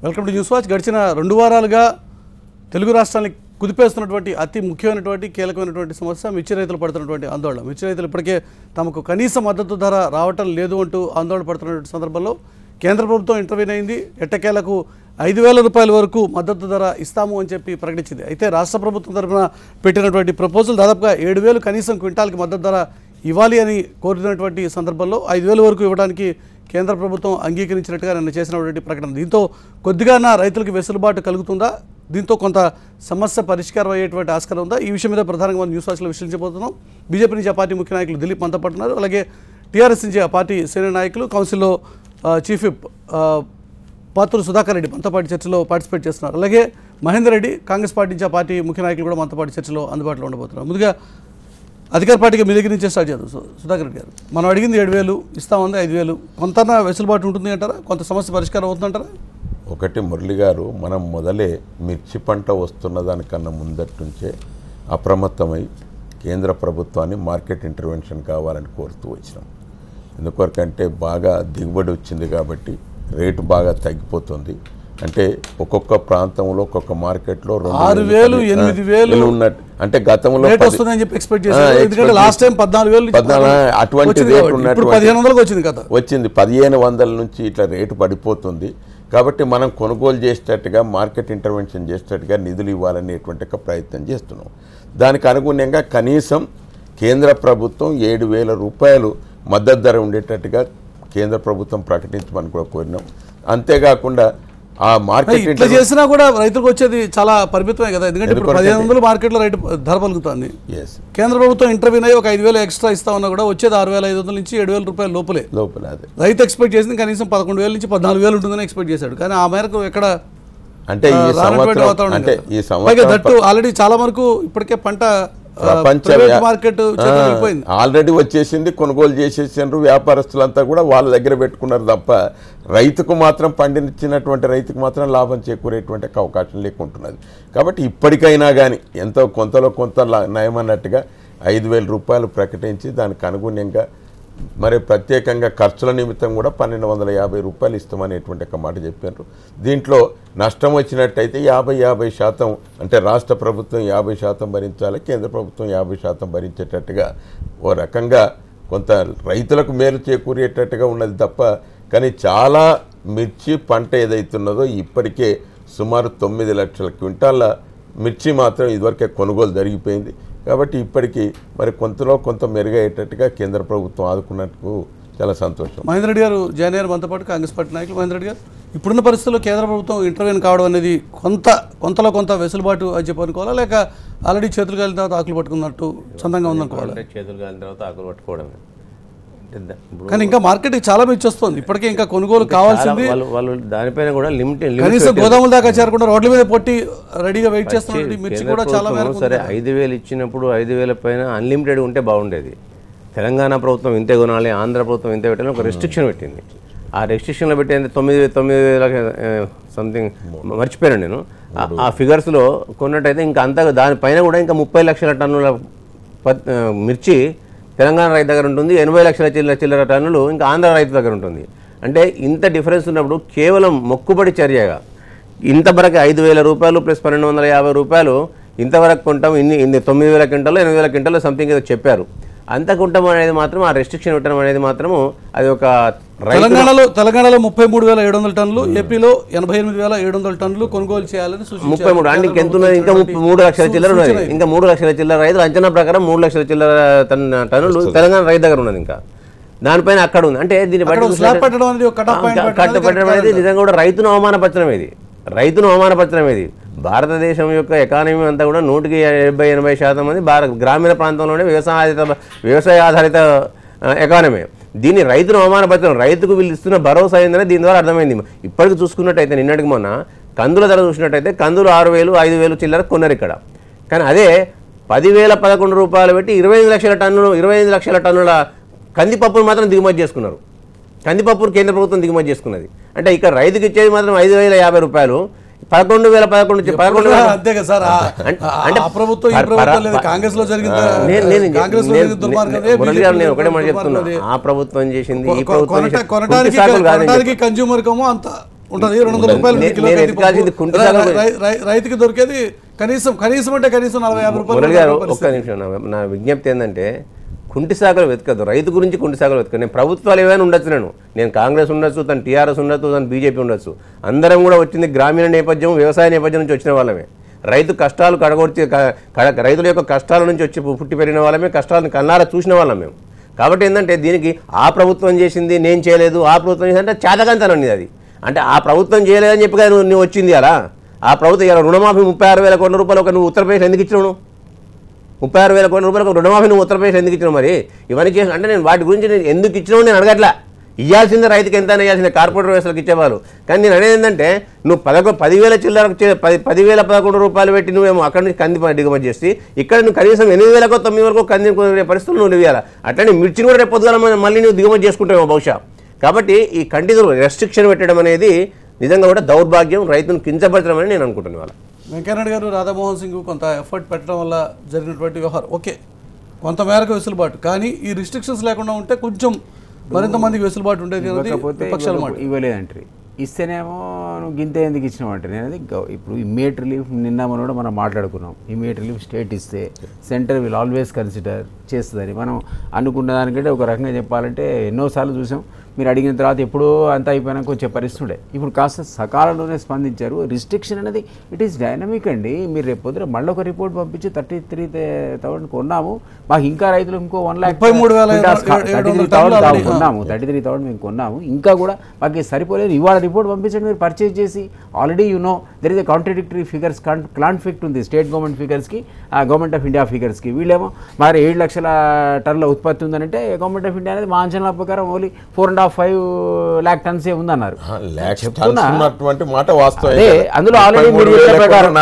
Welcome to news watch. గడిచిన 2 వారాలుగా తెలుగు రాష్ట్రాన్ని కుదిపేస్తున్నటువంటి అతి ముఖ్యమైనటువంటి కీలకమైనటువంటి సమస్య మిర్చి రైతులు పడుతున్నటువంటి ఆందోళన. మిర్చి రైతులు ఇప్పటికే తమకు కనీస మద్దతు ధర రావటం లేదు అంటూ ఆందోళన పడుతున్నటువంటి సందర్భంలో కేంద్ర ప్రభుత్వం ఇంటర్వ్యూన్ అయింది. ఎట్టకేలకు 5,000 రూపాయల వరకు మద్దతు ధర ఇస్తాము అని చెప్పి ప్రకటించింది. అయితే రాష్ట్ర ప్రభుత్వం తరఫున పెట్టినటువంటి ప్రపోజల్ దాదాపుగా 7,000 కనీసం క్వింటాల్కి మద్దతు ధర ఇవ్వాలి అని కోరినటువంటి సందర్భంలో 5,000 వరకు ఇవ్వడానికి కేంద్ర ప్రభుత్వం అంగీకరించినట్టుగా నిన్న చేసినటువంటి ప్రకటన. దీంతో కొద్దిగా రైతులకు వెసులుబాటు కలుగుతుందా, దీంతో కొంత సమస్య పరిష్కారం అయ్యేటువంటి ఆస్కారం ఉందా? ఈ విషయం మీద ప్రధానంగా మనం న్యూస్ వాచ్లో విశ్లేషించబోతున్నాం. బీజేపీ నుంచి ఆ పార్టీ ముఖ్య నాయకులు దిలీప్ మనతో పాటు ఉన్నారు. అలాగే టీఆర్ఎస్ నుంచి ఆ పార్టీ సీనియర్ నాయకులు కౌన్సిల్లో చీఫ్ విప్ పాత్రుడు సుధాకర్ రెడ్డి మనతో పాటు చర్చలో పార్టిసిపేట్ చేస్తున్నారు. అలాగే మహేందర్ రెడ్డి కాంగ్రెస్ పార్టీ నుంచి ఆ పార్టీ ముఖ్య నాయకులు కూడా మనతో పాటు చర్చలో అందుబాటులో ఉండబోతున్నారు. ముందుగా అధికార పార్టీకి మీ దగ్గర నుంచే స్టార్ట్ చేద్దాం. సుధాకర్ రెడ్డి గారు, మనం అడిగింది 7,000 ఇస్తామంది 5,000, కొంత వెసులుబాటు ఉంటుంది అంటారా? కొంత సమస్య పరిష్కారం అవుతుందంటారా? ఒకటి మురళి గారు, మనం మొదలే మిర్చి పంట వస్తున్న దానికన్నా ముందటి నుంచే అప్రమత్తమై కేంద్ర ప్రభుత్వాన్ని మార్కెట్ ఇంటర్వెన్షన్ కావాలని కోరుతూ వచ్చినాం. ఎందుకొరకంటే బాగా దిగుబడి వచ్చింది కాబట్టి రేటు బాగా తగ్గిపోతుంది. అంటే ఒక్కొక్క ప్రాంతంలో ఒక్కొక్క మార్కెట్లో 6,000, 8,000 ఉన్నట్టు. అంటే గతంలో అటువంటి రేటు వచ్చింది 1,500 నుంచి ఇట్లా రేటు పడిపోతుంది. కాబట్టి మనం కొనుగోలు చేసేటట్టుగా మార్కెట్ ఇంటర్వెన్షన్ చేసేటట్టుగా నిధులు ఇవ్వాలనేటువంటి ప్రయత్నం చేస్తున్నాం. దానికి అనుగుణంగా కనీసం కేంద్ర ప్రభుత్వం 7,000 రూపాయలు మద్దతు ధర ఉండేటట్టుగా కేంద్ర ప్రభుత్వం ప్రకటించమని కూడా కోరినాం. అంతేకాకుండా ఆ మార్కెట్ ఇట్లా చేసినా కూడా రైతులకు వచ్చేది చాలా పరిమితమే కదా, ఎందుకంటే ఇప్పుడు 1,500 మార్కెట్లో రైతు ధర పలుకుతుంది. కేంద్ర ప్రభుత్వం ఇంటర్వ్యూన్ అయ్యి ఒక 5,000 ఎక్స్ట్రా ఇస్తా ఉన్నా కూడా వచ్చేది 6,500 నుంచి 7,000 రూపాయల లోపలే. రైతు ఎక్స్పెక్ట్ చేసింది కనీసం 11,000 నుంచి 14,000 ఉంటుందని ఎక్స్పెక్ట్ చేశాడు. కానీ ఆ మేరకు ఎక్కడ అంటే దట్టు ఆల్రెడీ చాలా వరకు ఇప్పటికే పంట మార్కెట్ ఆల్రెడీ వచ్చేసింది, కొనుగోలు చేసేసారు. వ్యాపారస్తులంతా కూడా వాళ్ళ దగ్గర పెట్టుకున్నారు తప్ప రైతుకు మాత్రం పండించినటువంటి రైతుకు మాత్రం లాభం చేకూరేటువంటి అవకాశం లేకుంటున్నది. కాబట్టి ఇప్పటికైనా కానీ ఎంతో కొంతలో కొంత నయమన్నట్టుగా 5,000 రూపాయలు ప్రకటించి దానికి అనుగుణంగా మరి ప్రత్యేకంగా ఖర్చుల నిమిత్తం కూడా 1,250 రూపాయలు ఇస్తామనేటువంటి ఒక మాట చెప్పారు. దీంట్లో నష్టం వచ్చినట్టయితే 50% అంటే రాష్ట్ర ప్రభుత్వం 50% భరించాలి, కేంద్ర ప్రభుత్వం 50% భరించేటట్టుగా ఓ రకంగా కొంత రైతులకు మేలు చేకూరేటట్టుగా ఉన్నది తప్ప. కానీ చాలా మిర్చి పంట ఏదైతున్నదో ఇప్పటికే సుమారు 9 లక్షల క్వింటాళ్ళ మిర్చి మాత్రం ఇదివరకే కొనుగోలు జరిగిపోయింది. కాబట్టి ఇప్పటికీ మరి కొంతలో కొంత మెరుగయ్యేటట్టుగా కేంద్ర ప్రభుత్వం ఆదుకున్నట్టు చాలా సంతోషం. మహేందర్ రెడ్డి గారు జాయిన్ అయ్యారు మనతో పాటు, కాంగ్రెస్ పార్టీ నాయకులు. మహేందర్ రెడ్డి గారు, ఇప్పుడున్న పరిస్థితుల్లో కేంద్ర ప్రభుత్వం ఇంటర్వ్యూన్ కావడం అనేది కొంతలో కొంత వెసులుబాటు అని చెప్పి అనుకోవాలా, లేక ఆల్రెడీ చేతులు కాలిన తర్వాత ఆకులు పట్టుకున్నట్టు సొంతంగా ఉందనుకోవాలి? చేతులు కాలిన తర్వాత ఆకులు పట్టుకోవడమే. కానీ ఇంకా మార్కెట్ చాలా మిర్చి వస్తుంది, ఇప్పటికే ఇంకా కొనుగోలు కావాల్సింది. వాళ్ళు దానిపైన కూడా కనీసం గోదాముల దాకా చేరకుండా రోడ్ల మీద పొట్టి రెడీగా వెయిట్ చేస్తున్నారు. మిర్చి కూడా చాలా మేరకు. సరే 5,000 ఇచ్చినప్పుడు 5,000 పైన అన్లిమిటెడ్ ఉంటే బాగుండేది. తెలంగాణ ప్రభుత్వం ఇంతే కొనాలి, ఆంధ్ర ప్రభుత్వం ఇంతే పెట్టాలని ఒక రెస్ట్రిక్షన్ పెట్టింది. ఆ రెస్ట్రిక్షన్లో పెట్టేది 9,000 సంథింగ్ మర్చిపోయాను నేను. ఆ ఫిగర్స్లో కొన్నట్టయితే ఇంకా అంతగా దానిపైన కూడా ఇంకా 30 లక్షల టన్నుల మిర్చి తెలంగాణ రైతు దగ్గర ఉంటుంది, 80 లక్షల చిల్లర టన్నులు ఇంకా ఆంధ్ర రైతు దగ్గర ఉంటుంది. అంటే ఇంత డిఫరెన్స్ ఉన్నప్పుడు కేవలం మొక్కుబడి చర్యగా ఇంతవరకు 5,000 రూపాయలు ప్లస్ 1,250 రూపాయలు ఇంతవరకు కొంటాం. ఇన్ని 9,000 క్వింటాలు 8,000 క్వింటాలు సంథింగ్ ఏదో చెప్పారు. అంత కొంటాం అనేది మాత్రం ఆ రెస్ట్రిక్షన్ పెట్టడం అనేది మాత్రము అది ఒక తెలంగాణలో 33,700 టన్నులు, ఏపీలో 88,700 టన్నులు కొనుగోలు చేయాలని 33 అంటే ఇంకెంత ఉన్నది? ఇంకా 3 లక్షల చిల్లర ఉన్నది. ఇంకా 3 లక్షల చిల్లర రైతులు అంచనా ప్రకారం 3 లక్షల చిల్లర టన్నులు తెలంగాణ రైతు దగ్గర ఉన్నది. ఇంకా దానిపైన అక్కడ ఉంది. అంటే దీన్ని కట్టపెట్టడం అనేది నిజంగా కూడా రైతును అవమానపరచడం. రైతును అవమానపరచడం. భారతదేశం యొక్క ఎకానమీ అంతా కూడా 70-80% మంది గ్రామీణ ప్రాంతంలోనే వ్యవసాయ ఆధారిత ఎకానమీ. దీన్ని రైతును అవమానపరచడం, రైతుకు వీళ్ళు ఇస్తున్న భరోసా ఏంటనే దీని ద్వారా అర్థమైంది. ఇప్పటికి చూసుకున్నట్టయితే నిన్నటికి మొన్న కందుల ధర చూసినట్టయితే కందులు 6,000, 5,000 చిల్లర కొన్నారు ఇక్కడ. కానీ అదే 10,011 రూపాయలు పెట్టి 25 లక్షల టన్నుల కందిపప్పును మాత్రం దిగుమతి చేసుకున్నారు. కందిపప్పును కేంద్ర ప్రభుత్వం దిగుమతి చేసుకున్నది. అంటే ఇక్కడ రైతుకి ఇచ్చేది మాత్రం 5,050 రూపాయలు, 11,011 అంతే కదా సార్. అంటే నేను ఒకటే మాట చెప్తున్నా, ఆ ప్రభుత్వం చేసింది ఈ ప్రభుత్వం కన్జ్యూమర్ కమో అంత ఉంటుంది 200 రూపాయలు నేను కిలో ఎత్తుకాల్సింది కుంటి సాగు. రైతుకి దొరికేది కనీసం అంటే కనీసం 40-50 మురళి గారు రూపాయలు. ఒక్క నిమిషం, నా విజ్ఞప్తి ఏంటంటే కుంటి సాగులు వెతకద్దు, రైతు గురించి కుంటి సాగులు వెతకదు. నేను ప్రభుత్వాలు ఏమైనా ఉండొచ్చు, నేను కాంగ్రెస్ ఉండొచ్చు, తను టీఆర్ఎస్ ఉండొచ్చు, తను బీజేపీ ఉండొచ్చు, అందరం కూడా వచ్చింది గ్రామీణ నేపథ్యం వ్యవసాయ నేపథ్యం నుంచి వచ్చిన వాళ్ళమే. రైతు కష్టాలు కడగొచ్చి రైతుల యొక్క కష్టాల నుంచి వచ్చి పుట్టి పెరిగిన వాళ్ళమే, కష్టాలను కన్నారా చూసిన వాళ్ళం మేము. కాబట్టి ఏంటంటే దీనికి ఆ ప్రభుత్వం చేసింది నేను చేయలేదు, ఆ ప్రభుత్వం చేసింది అంటే చేతకంతనండి అది. అంటే ఆ ప్రభుత్వం చేయలేదని చెప్పి కదా నువ్వు వచ్చింది అలా. ఆ ప్రభుత్వం ఇలా రుణమాఫీ 36,000 కోట్ల రూపాయలు ఒక నువ్వు ఉత్తరప్రదేశ్ ఎందుకు ఇచ్చినావు? 36,000 కోట్ల రూపాయలు రుణమాఫీ నువ్వు ఉత్తరప్రదేశ్ ఎందుకు ఇచ్చినావు? మరి ఇవన్నీ చేసి అంటే నేను వాటి గురించి నేను ఎందుకు ఇచ్చినావు నేను అడగట్లా. ఇవ్వాల్సిందే రైతుకి ఎంత ఇవ్వాల్సిందే, కార్పొరేట్ వ్యవస్థలకు ఇచ్చేవాళ్ళు. కానీ నేను అనేది ఏంటంటే నువ్వు 10,000 చిల్లరకు 10,011 రూపాయలు పెట్టి నువ్వేమో అక్కడి నుంచి కంది దిగుమతి చేసి ఇక్కడ నువ్వు కనీసం 8,000 9,000 వరకు కంది పరిస్థితులు నువ్వు ఇవ్వాలి. అట్లనే మిర్చిని కూడా రేపు పొద్దుగా మళ్ళీ నువ్వు దిగుమతి చేసుకుంటావు బహుశా. కాబట్టి ఈ కంటిన్యూ రెస్ట్రిక్షన్ పెట్టడం అనేది నిజంగా కూడా దౌర్భాగ్యం, రైతును కించపరచడం అని నేను అనుకుంటున్నాను. వాళ్ళ వెంకయ్యనాయుడు గారు రాధామోహన్ సింగ్ కొంత ఎఫర్ట్ పెట్టడం వల్ల జరిగినటువంటి వ్యవహారం ఓకే, కొంతమేరకు వెసులుబాటు. కానీ ఈ రిస్ట్రిక్షన్స్ లేకుండా ఉంటే కొంచెం మరింత మందికి వెసులుబాటు ఉండేది. పక్షాల మాట ఇవ్వలేదంటారు, ఇస్తేనేమో నువ్వు గింత ఎందుకు ఇచ్చినావు అంటే నేను అది ఇప్పుడు ఇమ్మీడియట్ రిలీఫ్ నిన్న కూడా మనం మాట్లాడుకున్నాం. ఇమ్మీడియట్ రిలీఫ్ స్టేట్ ఇస్తే సెంటర్ విల్ ఆల్వేస్ కన్సిడర్ చేస్తుందని మనం అనుకున్న దానికంటే ఒక రకంగా చెప్పాలంటే ఎన్నోసార్లు చూసాం. మీరు అడిగిన తర్వాత ఎప్పుడో అంతా అయిపోయినాక వచ్చే పరిస్థితి ఉండే. ఇప్పుడు కాస్త సకాలంలోనే స్పందించారు. రిస్ట్రిక్షన్ అనేది ఇట్ ఈస్ డైనమిక్ అండి. మీరు రేపు పొద్దున మళ్ళీ ఒక రిపోర్ట్ పంపించి 33,000 కొన్నాము, మాకు ఇంకా రైతులు ఇంకో 1,33,000 కొన్నాము, 33,000 మేము కొన్నాము, ఇంకా కూడా మాకు సరిపోలేదు. ఇవాళ రిపోర్ట్ పంపించండి, మీరు పర్చేజ్ చేసి already there is a contradictory figures, conflict ఉంది స్టేట్ గవర్నమెంట్ ఫిగర్స్కి, గవర్నమెంట్ ఆఫ్ ఇండియా ఫిగర్స్కి. వీళ్ళేమో మరి 7 లక్షల టన్నుల ఉత్పత్తి ఉందంటే గవర్నమెంట్ ఆఫ్ ఇండియా అనేది మా అంచనాల ప్రకారం ఓన్లీ 4.5 lakh tons ఉందన్నారు. అందులో ఆల్రెడీ మీరు ప్రకారం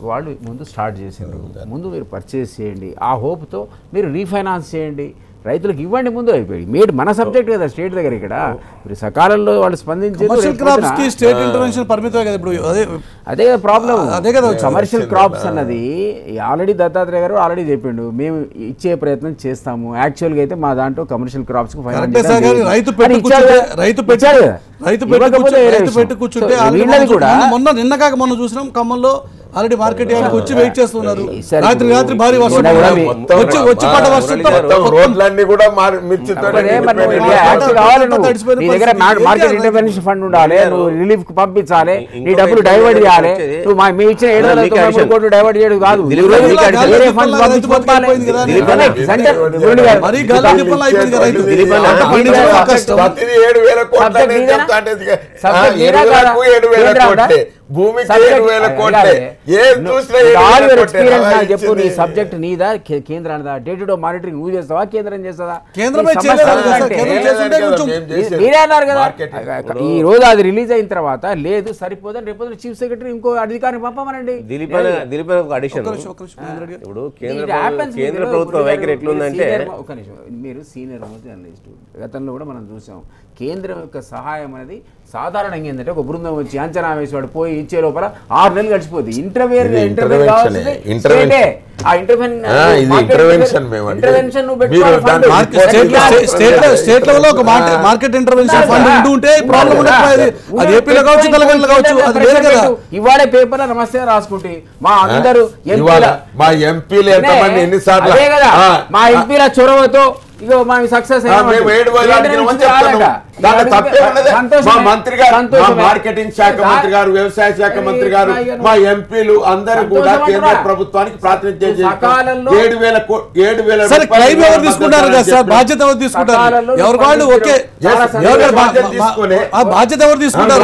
వాళ్ళు ముందు స్టార్ట్ చేసిండ్రు. ముందు మీరు పర్చేస్ చేయండి, ఆ హోప్తో మీరు రీఫైనాన్స్ చేయండి, రైతులకు ఇవ్వండి. ముందు అయిపోయి మేడ్ మన సబ్జెక్ట్ కదా స్టేట్ దగ్గర. ఇక్కడ మీరు సకాలంలో వాళ్ళు స్పందించారు. అదే కదా ప్రాబ్లం, అదే కదా కమర్షియల్ క్రాప్స్ అన్నది. ఆల్రెడీ దత్తాత్రేయ గారు ఆల్రెడీ చెప్పిండు మేము ఇచ్చే ప్రయత్నం చేస్తాము. యాక్చువల్గా అయితే మా దాంట్లో కమర్షియల్ క్రాప్స్ నిన్న కాక మొన్న చూసినాం ఖమ్మంలో ఆల్రెడీ మార్కెట్ యార్డ్కి వచ్చి వెయిట్ చేస్తున్నారు. రాత్రి భారీ వర్షం వచ్చి పడ్డ వర్షంతో రోడ్లన్నీ కూడా మార్కెట్ ఇంటర్వెన్షన్ ఫండ్ ఉండాలి, నువ్వు రిలీఫ్ పంపించాలి, నీ డబ్బులు డైవర్ట్ చేయాలి. నువ్వు మీ ఇచ్చిన 7,900 కోట్లు డైవర్ట్ చేయడం కాదు, చెప్పు నీ సబ్జెక్ట్ నీదా కేంద్రానిదా? డే టు డే మానిటరింగ్ నువ్వు చేస్తావా కేంద్రం చేస్తుందా? మీరే అన్నారు కదా. ఈ రోజు అది రిలీజ్ అయిన తర్వాత లేదు సరిపోదని రేపు చీఫ్ సెక్రటరీ ఇంకో అధికారిని పంపమనండి. ఇప్పుడు కేంద్ర ప్రభుత్వ వైఖరి ఎట్లుందంటే ఒక నిమిషం, మీరు సీనియర్ జర్నలిస్ట్, గతంలో కూడా మనం చూసాం కేంద్రం యొక్క సహాయం అనేది సాధారణంగా ఏంటంటే ఒక బృందం వచ్చి అంచనా వేసి వాడు పోయి ఇచ్చే లోపల 6 నెలలు గడిచిపోద్ది. మార్కెట్ ఇంటర్వెన్షన్ ఫండ్ ఉంటే ప్రాబ్లం ఉండదు. అది ఏపీలో కావచ్చు, తెలంగాణలో కావచ్చు, అది లేదు కదా. ఇవాళ పేపర్లో నమస్తే రాసుకుంటే మా అందరూ మా ఎంపీలు ఎన్నిసార్లు మా ఎంపీల చొరవతో ఇగో మనం సక్సెస్ మార్కెటింగ్ శాఖ మంత్రి గారు, వ్యవసాయ శాఖ మంత్రి గారు, మా ఎంపీలు అందరూ కూడా కేంద్ర ప్రభుత్వానికి ప్రాతినిధ్యం చేస్తారు. 7,000 క్లైమ్ ఎవరు తీసుకుంటారు కదా సార్? బాధ్యత ఎవరు తీసుకుంటారు? ఎవరు వాళ్ళు ఓకే బాధ్యత ఎవరు తీసుకుంటారు?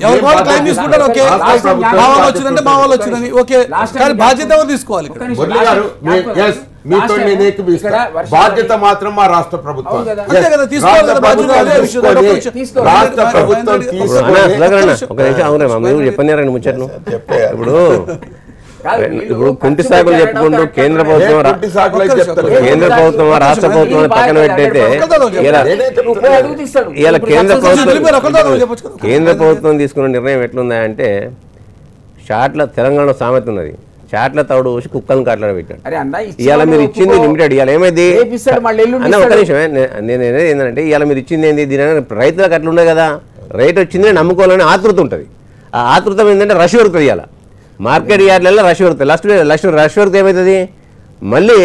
ఎవరు వాళ్ళు క్లైమ్ తీసుకుంటారు? ఓకే మా వాళ్ళు వచ్చిందంటే మా వాళ్ళు వచ్చిందని ఓకే, కానీ బాధ్యత ఎవరు తీసుకోవాలి? మీతో నేను ఏకీభవిస్తా. బాధ్యత మాత్రం మా రాష్ట్ర ప్రభుత్వం. రాష్ట్ర ప్రభుత్వం చెప్పన్నారండి ముచ్చట్లు. ఇప్పుడు కుంటి సాగులు చెప్పుకుంటూ కేంద్ర ప్రభుత్వం రాష్ట్ర ప్రభుత్వం పక్కన పెట్టయితే ఇలా కేంద్ర ప్రభుత్వం తీసుకున్న నిర్ణయం ఎట్లుందా అంటే తెలంగాణ సామెత ఉన్నది, చాట్ల తౌడు వచ్చి కుక్కలను కాట్లాడ పెట్టాడు. ఇవాళ మీరు ఇచ్చింది లిమిటెడ్. ఇవాళ ఏమైంది అన్న ఒక నిమిషమే, నేను ఏంటంటే ఇవాళ మీరు ఇచ్చింది ఏంది? దీని రైతులకు అట్లా ఉండే కదా, రేట్ వచ్చింది నమ్ముకోవాలని ఆతృత ఉంటుంది. ఆ ఆతృత ఏంటంటే రష్ పెరుగుతుంది. ఇవాళ మార్కెట్ యార్డ్లలో రష్ పెరుగుతుంది. రష్ పెరిగితే ఏమవుతుంది, మళ్ళీ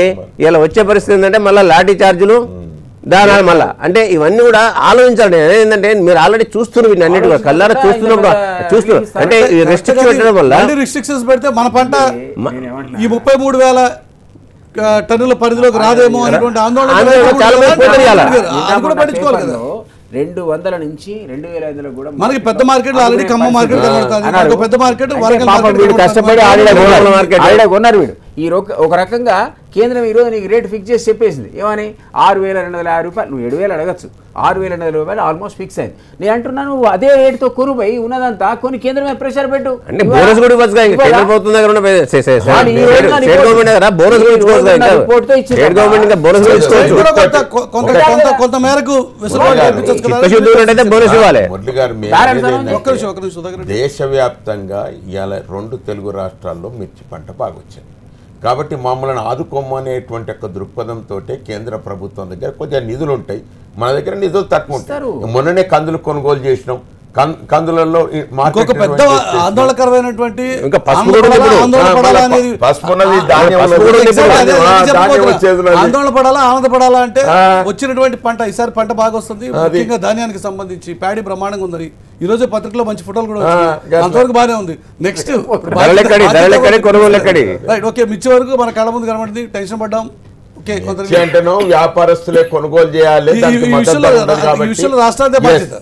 ఇలా వచ్చే పరిస్థితి ఏంటంటే మళ్ళీ లాఠీ ఛార్జీలు దానాలు మళ్ళీ. అంటే ఇవన్నీ కూడా ఆలోచించాలి. ఏంటంటే మీరు ఆల్రెడీ చూస్తున్నారు, వీటిని అన్నిటి కూడా కళ్ళారా చూస్తున్నారు. అంటే రెస్ట్రిక్షన్ పెట్టడం వల్ల రిస్ట్రిక్షన్స్ పెడితే మన పంట ఈ 33,000 టన్నుల పరిధిలోకి రాదేమో అనేటువంటి ఆందోళన చాలా మంది పోతారు. అది కూడా పట్టించుకోవాలి కదా. 200 నుంచి 2,500 కూడా మనకి పెద్ద మార్కెట్ ఆల్రెడీ ఖమ్మం మార్కెట్ కనబడుతుంది. పెద్ద మార్కెట్ కష్టపడి ఆల్రెడీ కొన్నారు వీడు. ఈ ఒక రకంగా కేంద్రం ఈరోజు నీకు రేట్ ఫిక్స్ చేసి చెప్పేసింది. ఏమని 6,250 రూపాయలు, నువ్వు 7,000 అడగచ్చు, 6,250 రూపాయలు ఆల్మోస్ట్ ఫిక్స్ అయింది. నేను అంటున్నాను నువ్వు అదే రేటుతో కొనుపోయి ఉన్నదంతా కొన్ని కేంద్రమే ప్రెషర్ పెట్టు. అంటే బోనస్ కూడా ఇవ్వచ్చు. కొంత మేరకు బోనస్ ఇవ్వాలి. దేశవ్యాప్తంగా ఇవాళ 2 తెలుగు రాష్ట్రాల్లో మిర్చి పంట బాగా వచ్చింది. కాబట్టి మమ్మల్ని ఆదుకోమనేటువంటి ఒక దృక్పథంతో కేంద్ర ప్రభుత్వం దగ్గర కొద్దిగా నిధులు ఉంటాయి, మన దగ్గర నిధులు తక్కువ ఉంటాయి. మొన్ననే కందులు కొనుగోలు చేసినాం. కందులలో పెద్ద ఆందోళనకరమైనటువంటి ఆందోళన పడాలా ఆనందపడాలా అంటే వచ్చినటువంటి పంట ఈసారి పంట బాగా వస్తుంది. ముఖ్యంగా ధాన్యానికి సంబంధించి ప్యాడీ బ్రహ్మాండంగా ఉంది. ఈ రోజు పత్రికలో మంచి ఫోటోలు కూడా వచ్చాయి, అంతవరకు బాగానే ఉంది. నెక్స్ట్ రైట్ ఓకే, మిర్చి వరకు మన కళ్ళ ముందు కనబడింది, టెన్షన్ పడ్డాం. అంటేనో వ్యాపారస్తులే కొనుగోలు చేయాలి, రాష్ట్రాలదే బాధ్యత.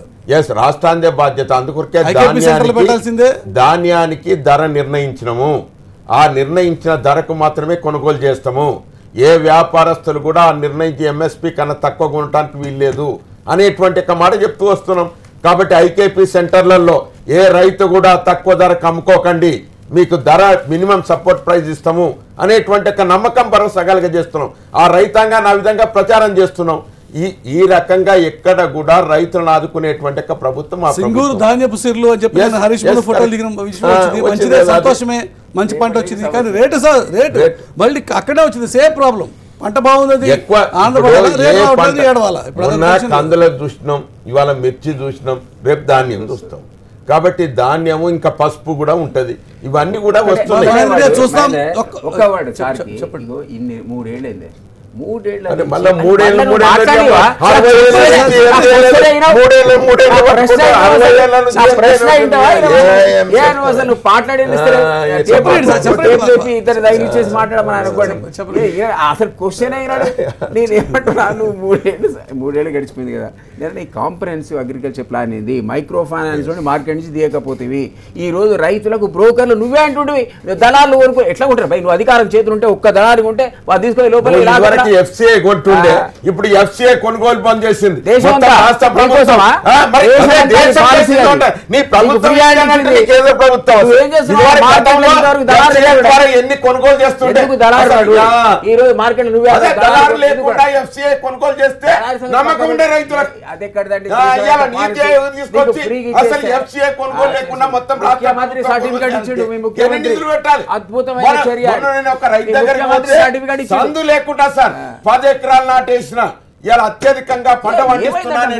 రాష్ట్రాందే బాధ్యత. అందుకొరకే ధాన్యానికి ధర నిర్ణయించినము, ఆ నిర్ణయించిన ధరకు మాత్రమే కొనుగోలు చేస్తాము. ఏ వ్యాపారస్తులు కూడా ఆ నిర్ణయించి ఎంఎస్పీ కన్నా తక్కువ కొనడానికి వీల్లేదు అనేటువంటి ఒక మాట చెప్తూ వస్తున్నాం. కాబట్టి ఐకేపీ సెంటర్లలో ఏ రైతు కూడా తక్కువ ధరకు అమ్ముకోకండి, మీకు ధర మినిమం సపోర్ట్ ప్రైస్ ఇస్తాము అనేటువంటి ఒక నమ్మకం భరోసా కలుగజేస్తున్నాం. ఆ రైతాంగాన్ని ఆ విధంగా ప్రచారం చేస్తున్నాం. ఈ రకంగా ఎక్కడ కూడా రైతులను ఆదుకునేటువంటి ప్రభుత్వం సింగూరు ధాన్యపు సిర్లు అని చెప్పి హరీష్ ఫోటోలు దిగిన మంచిదే, సంతోషమే, మంచి పంట వచ్చింది. కానీ రేటు మళ్ళీ అక్కడే వచ్చింది, సేమ్ ప్రాబ్లం. పంట బాగుంది, కందుల చూసినాం, ఇవాళ మిర్చి చూసినాం, రేపు ధాన్యం చూస్తాం. కాబట్టి ధాన్యము ఇంకా పసుపు కూడా ఉంటది, ఇవన్నీ కూడా వస్తున్నాయి. ఇన్ని 3 ఏళ్ళైంది, 3 ఏళ్ళ అసలు క్వశ్చన్ అయినాడు. నేను ఏమంటున్నాను, నువ్వు 3 ఏళ్ళు గడిచిపోయింది కదా. నేను ఈ కాంప్రహెన్సివ్ అగ్రికల్చర్ ప్లాన్ ఇది మైక్రో ఫైనాన్స్ నుండి మార్కెట్ నుంచి తీయకపోతేవి ఈ రోజు రైతులకు బ్రోకర్లు నువ్వే అంటుండేవి, దళాలు కొనుక్కో. ఎట్లా ఉంటారు భయ్, నువ్వు అధికారం చేతులు ఉంటే ఒక్క దళాలు ఉంటే వాళ్ళు తీసుకొని లోపల ఎఫ్సిఐ కొంటుండే, ఇప్పుడు ఎఫ్సిఐ కొనుగోలు బంద్ చేసింది. ఎన్ని కొనుగోలు చేస్తుంటే ఈ రోజు మార్కెట్ నువ్వే కొనుగోలు చేస్తే నమ్మకం ఉండే రైతులకు అద్భుతమైన చర్య. సందు లేకుండా సార్ 10 ఎకరాలు నాటేసిన ఇలా అత్యధికంగా పంట పండిస్తున్నాను.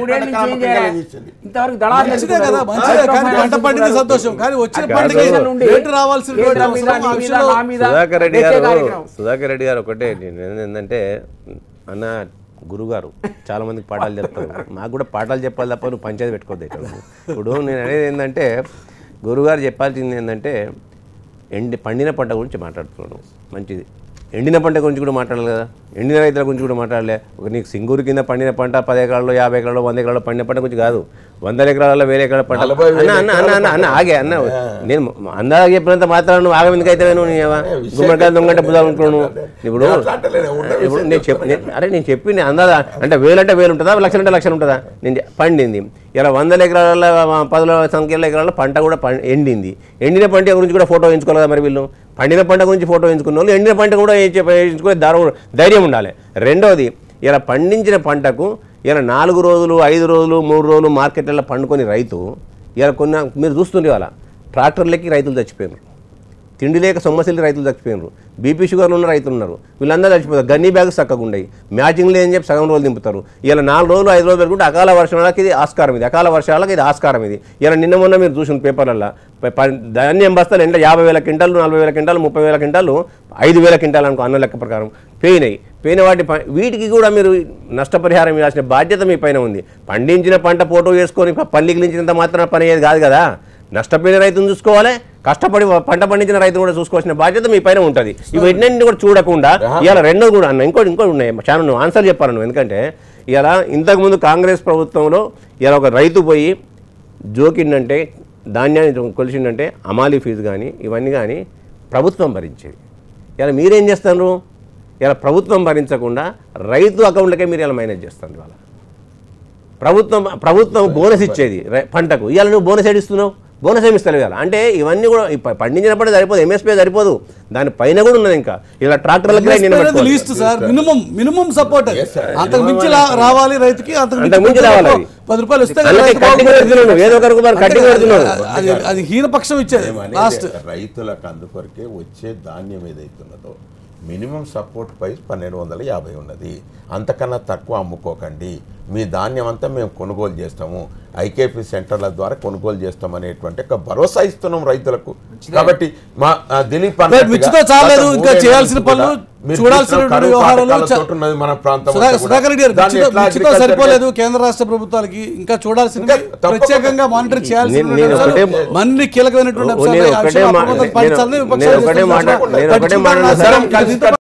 పంట పండింది సంతోషం, కానీ వచ్చిన పంటకి రేటు రావాల్సిన సుధాకర్ రెడ్డి గారు ఒకటే ఏంటంటే, అన్న గురుగారు చాలా మందికి పాఠాలు చెప్తారు, నాకు కూడా పాఠాలు చెప్పాలి తప్ప నువ్వు పంచాయతీ పెట్టుకోవద్దు ఇక్కడ. ఇప్పుడు నేను అనేది ఏంటంటే, గురుగారు చెప్పాల్సింది ఏంటంటే పండిన పంట గురించి మాట్లాడుతున్నాను, మంచిది. ఎండిన పంట గురించి కూడా మాట్లాడాలి కదా, ఎండిన రైతుల గురించి కూడా మాట్లాడలే. ఒక నీకు సింగూరు కింద పండిన పంట 10 ఎకరాల్లో 50 ఎకరాల్లో 100 ఎకరాల్లో పండిన పంట గురించి కాదు, 100 ఎకరాలలో 1000 ఎకరాల పంట. అన్న ఆగే అన్న, నేను అందాక చెప్పినంత మాత్రం నువ్వు ఆగమిందుకు అయితే నువ్వు గుమ్మడికాయలు దొంగంటే బుధాలు అనుకున్నాను. ఇప్పుడు నేను చెప్పింది అందాదా అంటే 1000 అంటే 1000 ఉంటుందా, 1,00,000 అంటే 1,00,000 ఉంటుందా? నేను పండింది ఇలా 100 ఎకరాల 10 సంఖ్యల ఎకరాల పంట కూడా ఎండింది. ఎండిన పంట గురించి కూడా ఫోటో వేయించుకోవాలి కదా మరి వీళ్ళు. పండిన పంట గురించి ఫోటో వేయించుకున్న వాళ్ళు ఎండిన పంట కూడా వేయించుకునే ధైర్యం ఉండాలి. రెండోది, ఇలా పండించిన పంటకు ఇలా 4 రోజులు 5 రోజులు 3 రోజులు మార్కెట్లలో పండుకొని రైతు ఇలా మీరు చూస్తుండే వాళ్ళ ట్రాక్టర్లకి రైతులు చచ్చిపోయారు, తిండి లేక సొమ్మసిల్లి రైతులు చచ్చిపోయినారు, బీపీ షుగర్లు ఉన్న రైతులు ఉన్నారు, వీళ్ళందరూ చచ్చిపోతారు. గన్నీ బ్యాగ్స్ చక్కగా ఉండయి, మ్యాచింగ్లు ఏం చెప్పి సగం రోజులు దింపుతారు. ఇలా 4 రోజులు 5 రోజులు పెరుగుంటే అకాల వర్షాలకు ఇది ఆస్కారం, ఇది అకాల వర్షాలకు ఇది ఆస్కారం. ఇది ఇలా నిన్న మొన్న మీరు చూసిన పేపర్లలో ధాన్యం బస్తాలు ఎండ 50,000 క్వింటాలు, 40,000 క్వింటాలు, 30,000 క్వింటాలు, 5,000 క్వింటాలు అనుకో అన్న లెక్క ప్రకారం పోయిన వీటికి కూడా మీరు నష్టపరిహారం ఇవ్వాల్సిన బాధ్యత మీ పైన ఉంది. పండించిన పంట ఫోటో వేసుకొని పల్లికిలించినంత మాత్రం పని అయ్యేది కాదు కదా. నష్టపోయిన రైతును చూసుకోవాలి, కష్టపడి పంట పండించిన రైతును కూడా చూసుకోవాల్సిన బాధ్యత మీ పైన ఉంటుంది. ఇవన్నీ కూడా చూడకుండా ఇలా రెండో కూడా అన్న ఇంకోటి ఉన్నాయి చాలా నువ్వు ఆన్సర్ చెప్పాను నువ్వు. ఎందుకంటే ఇలా ఇంతకుముందు కాంగ్రెస్ ప్రభుత్వంలో ఇలా ఒక రైతు పోయి జోకిండంటే ధాన్యాన్ని కొలిచిండంటే అమాలీ ఫీజు కానీ ఇవన్నీ కానీ ప్రభుత్వం భరించేది. ఇలా మీరేం చేస్తారు? ఇలా ప్రభుత్వం భరించకుండా రైతు అకౌంట్లకే మీరు ఇలా మేనేజ్ చేస్తారు. ఇవాళ ప్రభుత్వం బోనస్ ఇచ్చేది పంటకు, ఇవాళ నువ్వు బోనస్ ఏడిస్తున్నావు, బోనస్ ఏమి ఇస్తాను ఇవాళ. అంటే ఇవన్నీ కూడా పండించినప్పుడే సరిపోదు, ఎంఎస్పీ సరిపోదు, దాని పైన కూడా ఉన్నది. ఇంకా ఇలా ట్రాక్టర్లకి మినిమం సపోర్ట్ అంతకు మించి రావాలి రైతుకి, అంతకు మించి రావాలి. 10 రూపాయలు ఇస్తే ఏదో ఒకరికి అది హీనపక్షం ఇచ్చేది. లాస్ట్ రైతులకు అందుకొరకే వచ్చే ధాన్యం ఏదైతున్నదో మినిమం సపోర్ట్ ప్రైస్ 1250 ఉన్నది. అంతకన్నా తక్కువ అమ్ముకోకండి, మీ ధాన్యం అంతా మేము కొనుగోలు చేస్తాము, ఐకేపీ సెంటర్ల ద్వారా కొనుగోలు చేస్తాం అనేటువంటి ఒక భరోసా ఇస్తున్నాం రైతులకు. కాబట్టి మా దిలీప్ చాలేదు, ఇంకా చేయాల్సిన పనులు చూడాల్సిన మన ప్రాంతం సరిపోలేదు. కేంద్ర రాష్ట్ర ప్రభుత్వాలకి ఇంకా చూడాల్సిన ప్రత్యేకంగా మానిటర్ చేయాల్సిన మన్ని కీలకమైనటువంటి